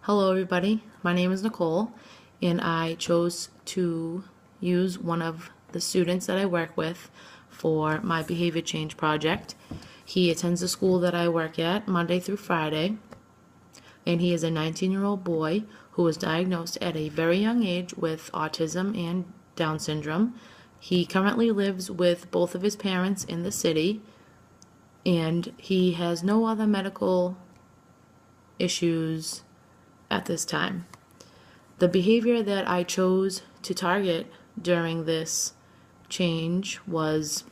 Hello, everybody. My name is Nicole, and I chose to use one of the students that I work with for my behavior change project. He attends the school that I work at Monday through Friday, and he is a 19-year-old boy who was diagnosed at a very young age with autism and Down syndrome. He currently lives with both of his parents in the city, and he has no other medical issues at this time. The behavior that I chose to target during this change was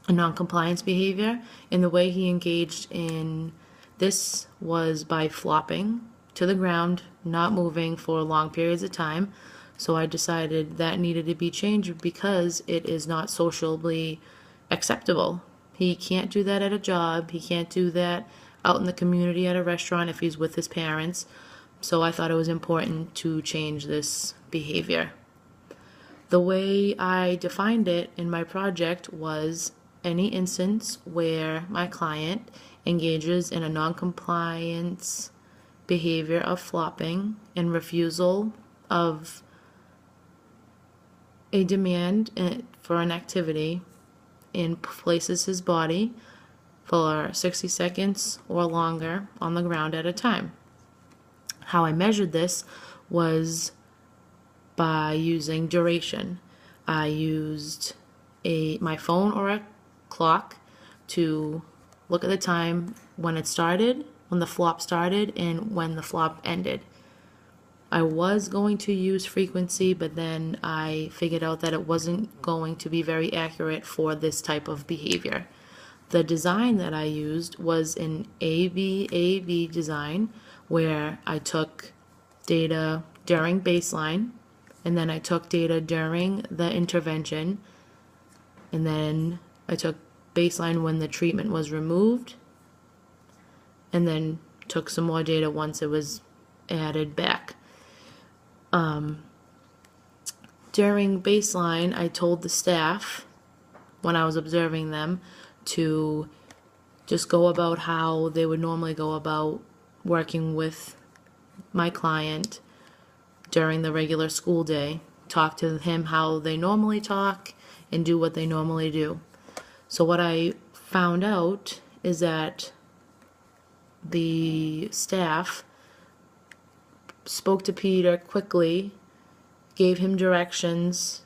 a non-compliance behavior, and the way he engaged in this was by flopping to the ground, not moving for long periods of time. So I decided that needed to be changed because it is not socially acceptable. He can't do that at a job. He can't do that out in the community at a restaurant if he's with his parents. So I thought it was important to change this behavior. The way I defined it in my project was any instance where my client engages in a non-compliance behavior of flopping and refusal of a demand for an activity and places his body for 60 seconds or longer on the ground at a time. How I measured this was by using duration. I used my phone or a clock to look at the time when it started, when the flop started, and when the flop ended. I was going to use frequency, but then I figured out that it wasn't going to be very accurate for this type of behavior. The design that I used was an ABAB design, where I took data during baseline, and then I took data during the intervention, and then I took baseline when the treatment was removed, and then took some more data once it was added back. During baseline, I told the staff, when I was observing them, to just go about how they would normally go about working with my client during the regular school day, talk to him how they normally talk and do what they normally do. So what I found out is that the staff spoke to Peter quickly, gave him directions.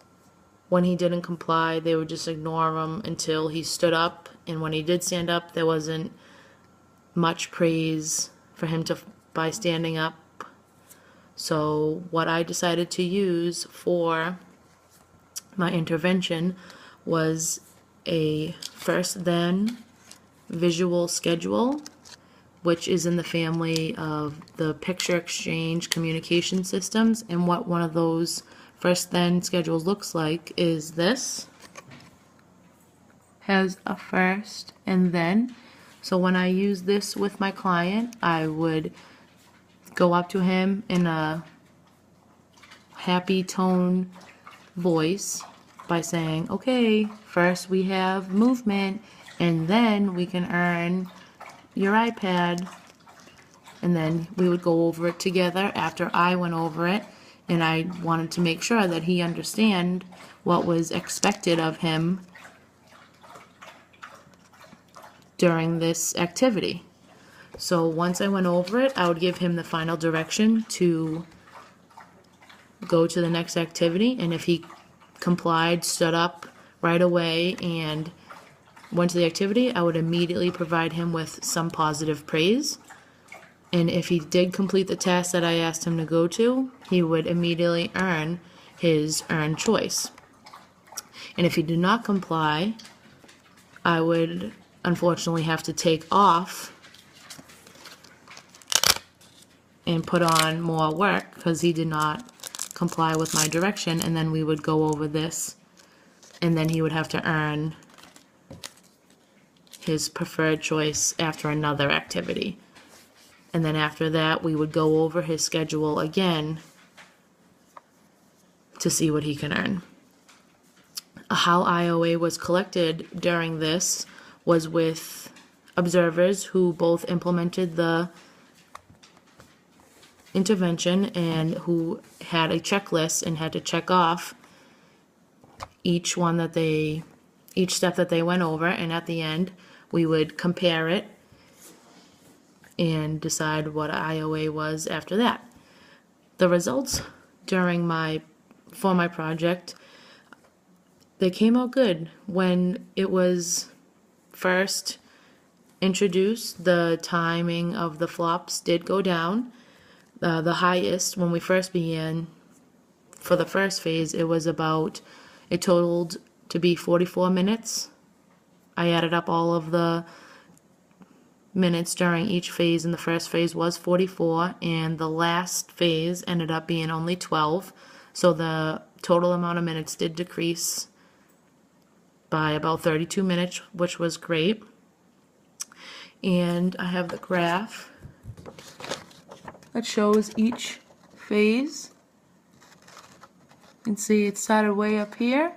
When he didn't comply, they would just ignore him until he stood up, and when he did stand up, there wasn't much praise for him by standing up. So what I decided to use for my intervention was a first then visual schedule, which is in the family of the picture exchange communication systems. And what one of those first then schedules looks like is this. Has a first and then. So when I use this with my client, I would go up to him in a happy tone voice by saying, okay, first we have movement, and then we can earn your iPad. And then we would go over it together after I went over it, and I wanted to make sure that he understand what was expected of him during this activity. So once I went over it, I would give him the final direction to go to the next activity, and if he complied, stood up right away, and went to the activity, I would immediately provide him with some positive praise. And if he did complete the task that I asked him to go to, he would immediately earn his earned choice. And if he did not comply, I would unfortunately have to take off and put on more work because he did not comply with my direction, and then we would go over this, and then he would have to earn his preferred choice after another activity. And then after that, we would go over his schedule again to see what he can earn. How IOA was collected during this was with observers who both implemented the intervention and who had a checklist and had to check off each step that they went over, and at the end we would compare it and decide what IOA was after that. The results for my project, they came out good. When it was first introduced, the timing of the flops did go down. The highest, when we first began, for the first phase, it totaled to be 44 minutes. I added up all of the minutes during each phase, and the first phase was 44, and the last phase ended up being only 12. So the total amount of minutes did decrease by about 32 minutes, which was great. And I have the graph that shows each phase. You can see it started way up here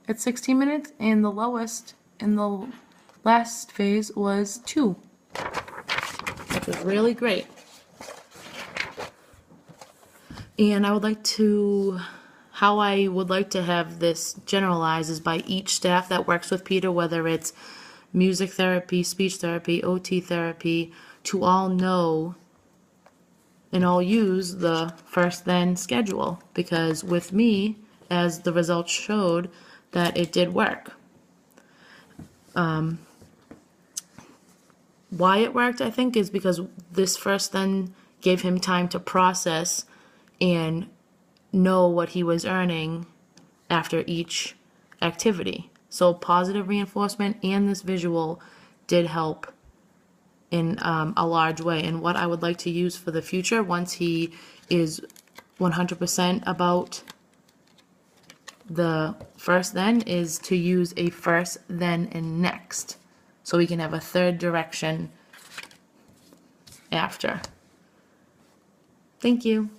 at 16 minutes, and the lowest in the last phase was 2, which was really great. And how I would like to have this generalized is by each staff that works with Peter, whether it's music therapy, speech therapy, OT therapy, to all know and all use the first then schedule, because with me, as the results showed, that it did work. Why it worked, I think, is because this first then gave him time to process and know what he was earning after each activity. So positive reinforcement and this visual did help in a large way. And what I would like to use for the future, once he is 100% about the first then, is to use a first, then, and next. So we can have a third direction after. Thank you.